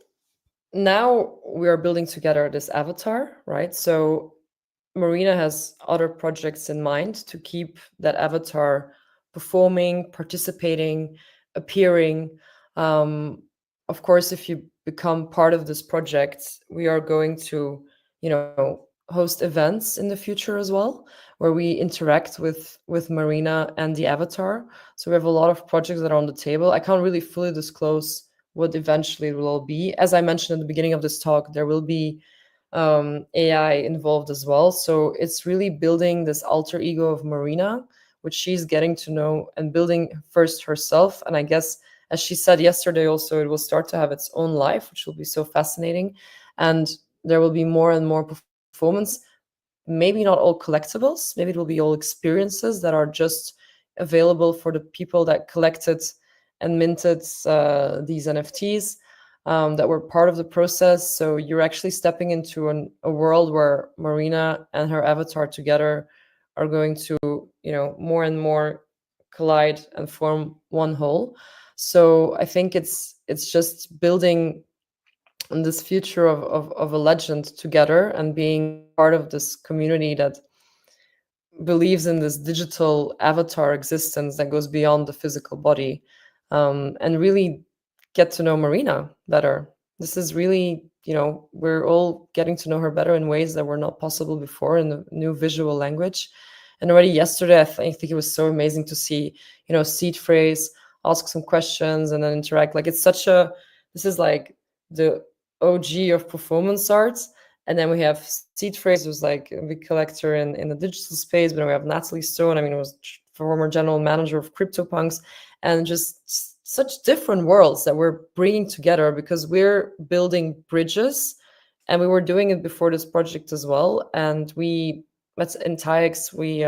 now we are building together this avatar, right? So Marina has other projects in mind to keep that avatar performing, participating, appearing. Of course, if you become part of this project, we are going to, host events in the future as well, where we interact with Marina and the avatar. So we have a lot of projects that are on the table. I can't really fully disclose what eventually it will all be. As I mentioned at the beginning of this talk, there will be AI involved as well. So it's really building this alter ego of Marina, which she's getting to know and building first herself. And I guess, as she said yesterday, also, it will start to have its own life, which will be so fascinating. And there will be more and more performance. Maybe not all collectibles. Maybe it will be all experiences that are just available for the people that collected and minted these NFTs. That were part of the process. So you're actually stepping into a world where Marina and her avatar together are going to, more and more collide and form one whole. So I think it's just building this future of a legend together and being part of this community that believes in this digital avatar existence that goes beyond the physical body, and really get to know Marina better. This is really, we're all getting to know her better in ways that were not possible before in the new visual language. And already yesterday, I think it was so amazing to see, seed phrase, ask some questions and then interact. Like this is like the OG of performance arts. And then we have Seed Phrase, who's like a big collector in the digital space. But then we have Natalie Stone. I mean, it was former general manager of CryptoPunks, and just such different worlds that we're bringing together because we're building bridges, and we were doing it before this project as well. And that's in TIEX, we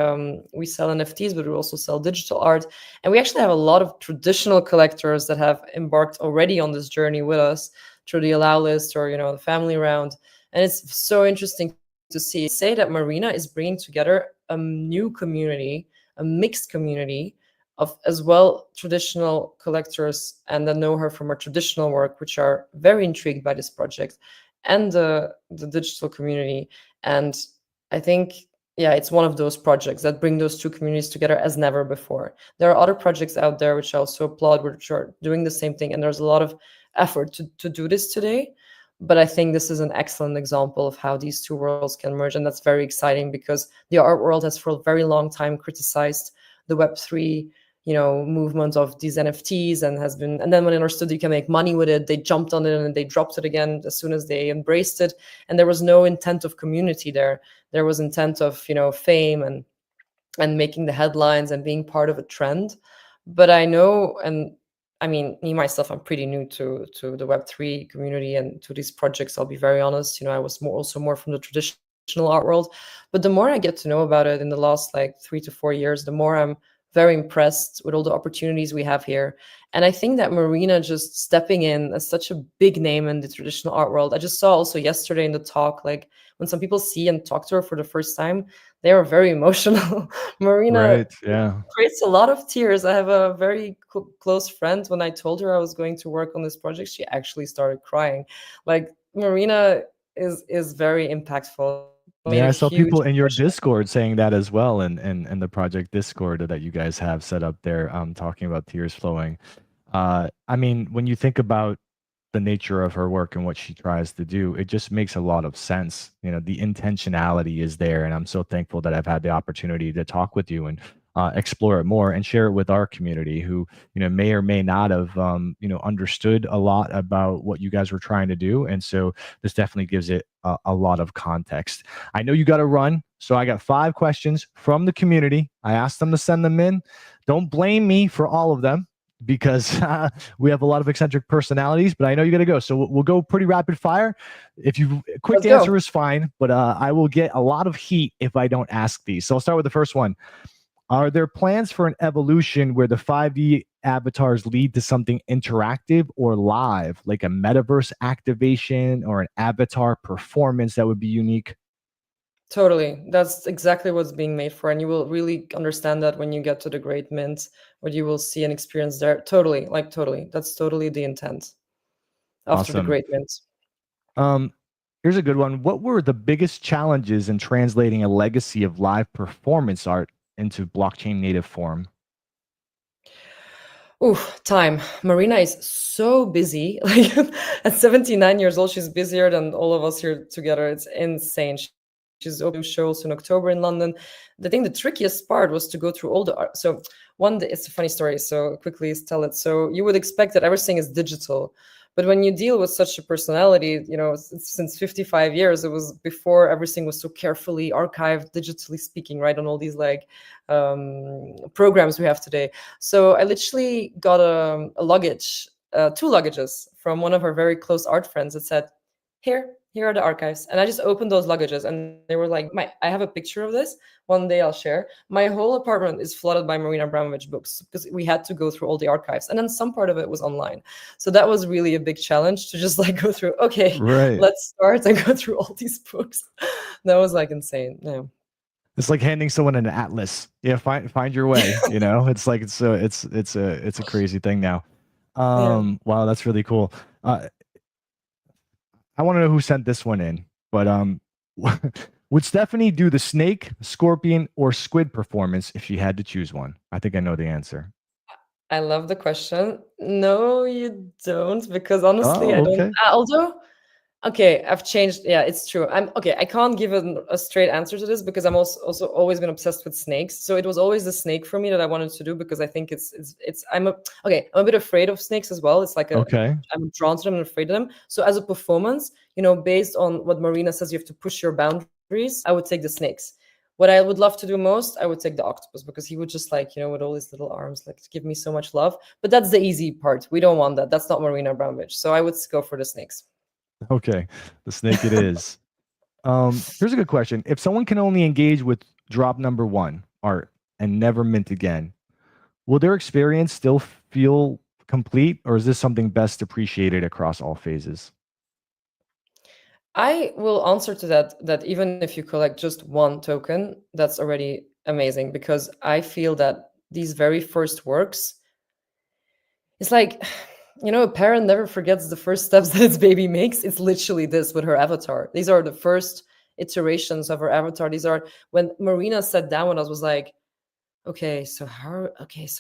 sell NFTs, but we also sell digital art, and we actually have a lot of traditional collectors that have embarked already on this journey with us through the Allow list or the family round. And it's so interesting to say that Marina is bringing together a new community, a mixed community of as well traditional collectors and that know her from her traditional work, which are very intrigued by this project, and the digital community. And I think, yeah, it's one of those projects that bring those two communities together as never before. There are other projects out there which I also applaud, which are doing the same thing, and there's a lot of effort to do this today. But I think this is an excellent example of how these two worlds can merge. And that's very exciting because the art world has for a very long time criticized the Web3, movement of these NFTs and then when they understood you can make money with it, they jumped on it and they dropped it again as soon as they embraced it. And there was no intent of community there. There was intent of, fame and making the headlines and being part of a trend. But I know, and I mean, me myself, I'm pretty new to the Web3 community and to these projects. I'll be very honest. I was also more from the traditional art world, but the more I get to know about it in the last like 3 to 4 years, the more I'm very impressed with all the opportunities we have here. And I think that Marina just stepping in as such a big name in the traditional art world. I just saw also yesterday in the talk, like when some people see and talk to her for the first time, they are very emotional. Marina Right. Yeah. creates a lot of tears. I have a very close friend. When I told her I was going to work on this project, she actually started crying. Like Marina is very impactful. Made Yeah, a I saw huge people in your impression. Discord saying that as well, and the project Discord that you guys have set up there, talking about tears flowing. I mean, when you think about the nature of her work and what she tries to do, it just makes a lot of sense. The intentionality is there, and I'm so thankful that I've had the opportunity to talk with you and explore it more and share it with our community who may or may not have understood a lot about what you guys were trying to do. And so this definitely gives it a lot of context. I know you got to run, so I got 5 questions from the community. I asked them to send them in. Don't blame me for all of them. because we have a lot of eccentric personalities, but I know you got to go. So we'll go pretty rapid fire. If you quick Let's go. answer is fine, but I will get a lot of heat if I don't ask these. So I'll start with the first one. Are there plans for an evolution where the 5D avatars lead to something interactive or live, like a metaverse activation or an avatar performance that would be unique? Totally. That's exactly what's being made for. And you will really understand that when you get to the Great Mint, what you will see and experience there. Totally. Like, totally. That's totally the intent after the Awesome. Great Mint. Um, Here's a good one. What were the biggest challenges in translating a legacy of live performance art into blockchain native form? Ooh, time. Marina is so busy. Like at 79 years old, she's busier than all of us here together. It's insane. She's opening shows in October in London. The thing, the trickiest part was to go through all the art. So one day, it's a funny story. So quickly tell it. So you would expect that everything is digital, but when you deal with such a personality, since 55 years, it was before everything was so carefully archived, digitally speaking, right, on all these like programs we have today. So I literally got a luggage, two luggages from one of our very close art friends that said, here are the archives. And I just opened those luggages and they were like, I have a picture of this. One day I'll share. My whole apartment is flooded by Marina Abramović books because we had to go through all the archives. And then some part of it was online. So that was really a big challenge to just like go through, okay, Right. let's start and go through all these books. That was like insane. Yeah. It's like handing someone an atlas. Yeah, find your way. You know, it's like it's a crazy thing now. Yeah. Wow, that's really cool. I want to know who sent this one in, but would Stephanie do the snake, scorpion, or squid performance if she had to choose one? I think I know the answer. I love the question. No, you don't, because honestly, Oh, I don't. okay. Although, okay, I've changed. Yeah, it's true. I'm okay. I can't give a straight answer to this because I'm also always been obsessed with snakes. So it was always the snake for me that I wanted to do because I think it's. Okay. I'm a bit afraid of snakes as well. It's like Okay. I'm drawn to them and afraid of them. So as a performance, based on what Marina says, you have to push your boundaries. I would take the snakes. What I would love to do most, I would take the octopus because he would just like, with all his little arms, like give me so much love. But that's the easy part. We don't want that. That's not Marina Abramović. So I would go for the snakes. Okay. The snake it is. Here's a good question. If someone can only engage with drop number one art and never mint again, will their experience still feel complete, or is this something best appreciated across all phases? I will answer to that even if you collect just one token, that's already amazing because I feel that these very first works, it's like, a parent never forgets the first steps that its baby makes. It's literally this with her avatar. These are the first iterations of her avatar. These are when Marina sat down with us, was like, okay, so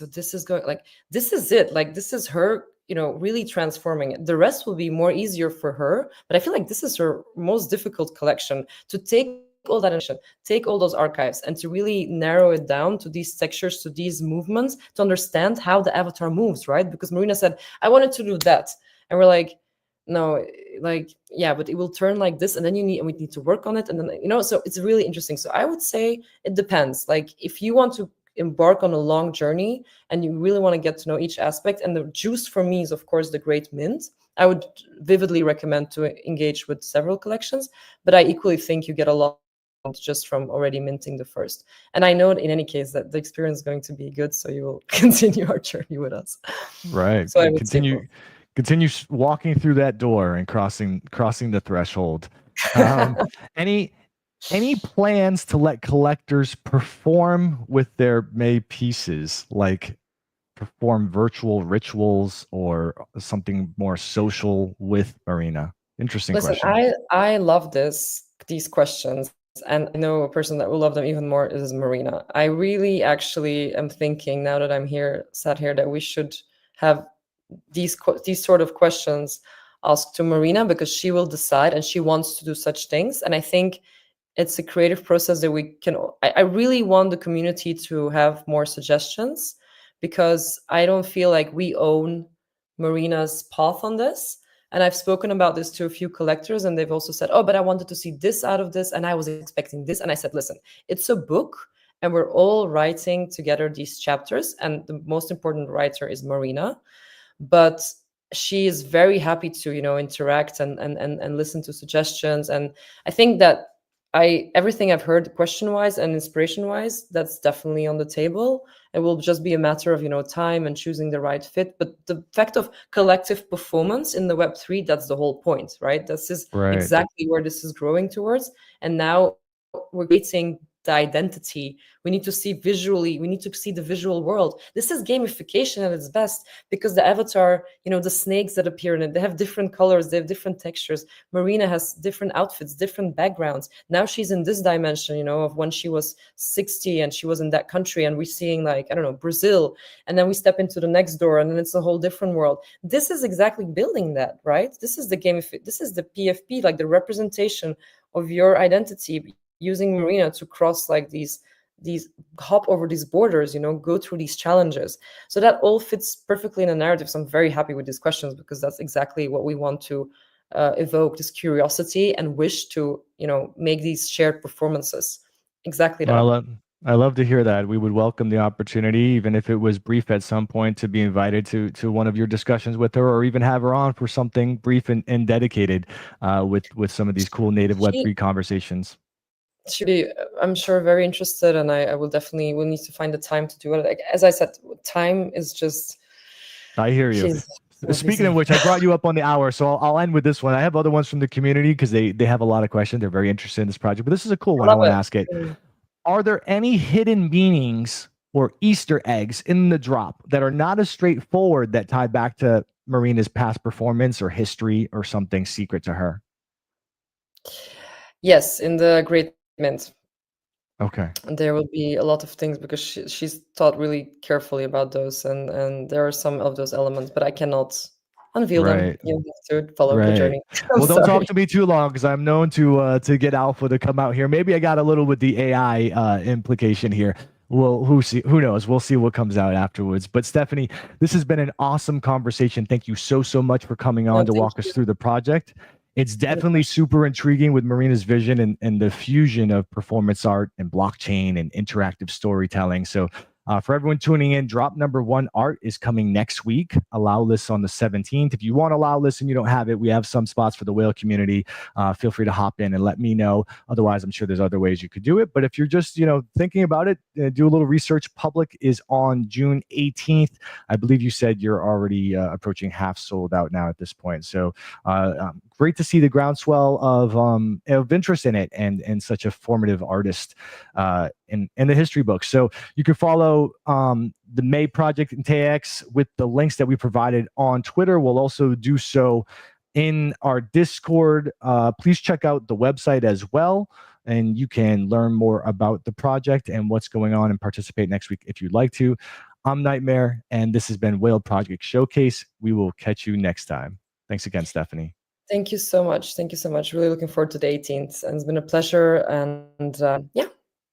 this is going, like, this is it. Like, this is her, really transforming it. The rest will be more easier for her. But I feel like this is her most difficult collection to take all that information, take all those archives, and to really narrow it down to these textures, to these movements, to understand how the avatar moves, right? Because Marina said, I wanted to do that. And we're like, no, like, yeah, but it will turn like this, and then we need to work on it. And then, so it's really interesting. So I would say it depends. Like, if you want to embark on a long journey and you really want to get to know each aspect, and the juice for me is of course the Great Mint, I would vividly recommend to engage with several collections, but I equally think you get a lot just from already minting the first. And I know in any case that the experience is going to be good, so you will continue our journey with us. Right. So I would say both. Continue walking through that door and crossing the threshold. Um, any plans to let collectors perform with their May pieces, like perform virtual rituals or something more social with Marina? Interesting Listen, question. I love these questions, and I know a person that will love them even more is Marina. I really actually am thinking now that I'm here, sat here, that we should have these sort of questions asked to Marina because she will decide and she wants to do such things. And I think it's a creative process that we can. I really want the community to have more suggestions because I don't feel like we own Marina's path on this. And I've spoken about this to a few collectors, and they've also said, oh, but I wanted to see this out of this, and I was expecting this. And I said, listen, it's a book, and we're all writing together these chapters. And the most important writer is Marina, but she is very happy to, interact and listen to suggestions. And I think that everything I've heard question wise and inspiration wise, that's definitely on the table. It will just be a matter of, time and choosing the right fit. But the fact of collective performance in the Web3, that's the whole point, right? This is exactly where this is growing towards. And now we're creating the identity. We need to see visually, we need to see the visual world. This is gamification at its best, because the avatar, the snakes that appear in it, they have different colors, they have different textures. Marina has different outfits, different backgrounds. Now she's in this dimension, of when she was 60 and she was in that country, and we're seeing, like, I don't know, Brazil, and then we step into the next door and then it's a whole different world. This is exactly building that, right? This is the this is the PFP, like the representation of your identity, using Marina to cross like these hop over these borders, go through these challenges. So that all fits perfectly in a narrative. So I'm very happy with these questions, because that's exactly what we want to evoke, this curiosity and wish to, make these shared performances. Exactly that. Well, I love to hear that. We would welcome the opportunity, even if it was brief at some point, to be invited to one of your discussions with her, or even have her on for something brief and dedicated with some of these cool native Web3 conversations. She'd be, I'm sure, very interested, and I will definitely, we'll need to find the time to do it. Like, as I said, time is just... I hear you. Speaking of which, I brought you up on the hour, so I'll end with this one. I have other ones from the community, because they have a lot of questions. They're very interested in this project, but this is a cool one. I want to ask it. Are there any hidden meanings or Easter eggs in the drop that are not as straightforward, that tie back to Marina's past performance or history, or something secret to her? Yes, in the Great Mint. Okay. There will be a lot of things, because she's thought really carefully about those, and there are some of those elements, but I cannot unveil them. You have to follow the journey. Well, don't talk to me too long, because I'm known to get alpha to come out here. Maybe I got a little with the AI implication here. Well, who knows? We'll see what comes out afterwards. But Stephanie, this has been an awesome conversation. Thank you so much for coming on to walk us through the project. It's definitely super intriguing with Marina's vision and the fusion of performance art and blockchain and interactive storytelling. So for everyone tuning in, drop number 1 art is coming next week. Allow lists on the 17th. If you want allow lists and you don't have it, we have some spots for the whale community. Feel free to hop in and let me know. Otherwise, I'm sure there's other ways you could do it. But if you're just thinking about it, do a little research. Public is on June 18th. I believe you said you're already approaching half sold out now at this point. So great to see the groundswell of interest in it, and such a formative artist in the history books. So you can follow the MAE project in TX with the links that we provided on Twitter. We'll also do so in our Discord. Please check out the website as well, and you can learn more about the project and what's going on, and participate next week if you'd like to. I'm Nightmare, and this has been Whale Project Showcase. We will catch you next time. Thanks again, Stephanie. Thank you so much. Thank you so much. Really looking forward to the 18th, and it's been a pleasure. And yeah,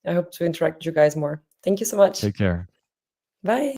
I hope to interact with you guys more. Thank you so much. Take care. Bye.